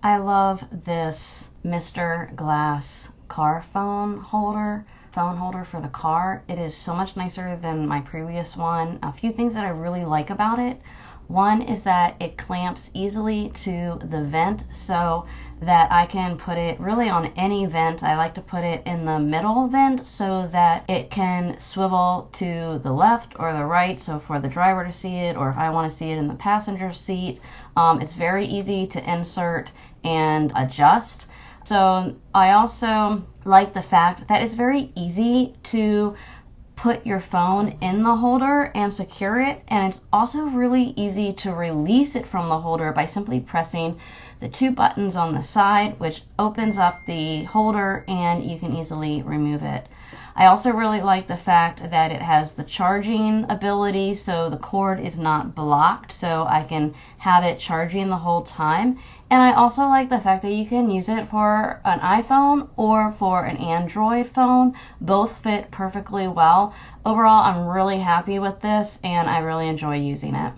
I love this MrGlas car phone holder for the car. It is so much nicer than my previous one. A few things that I really like about it. One is that it clamps easily to the vent so that I can put it really on any vent. I like to put it in the middle vent so that it can swivel to the left or the right, so for the driver to see it, or if I want to see it in the passenger seat. It's very easy to insert and adjust. So I also like the fact that it's very easy to put your phone in the holder and secure it, and it's also really easy to release it from the holder by simply pressing the two buttons on the side, which opens up the holder and you can easily remove it. I also really like the fact that it has the charging ability, so the cord is not blocked, so I can have it charging the whole time. And I also like the fact that you can use it for an iPhone or for an Android phone. Both fit perfectly well. Overall, I'm really happy with this and I really enjoy using it.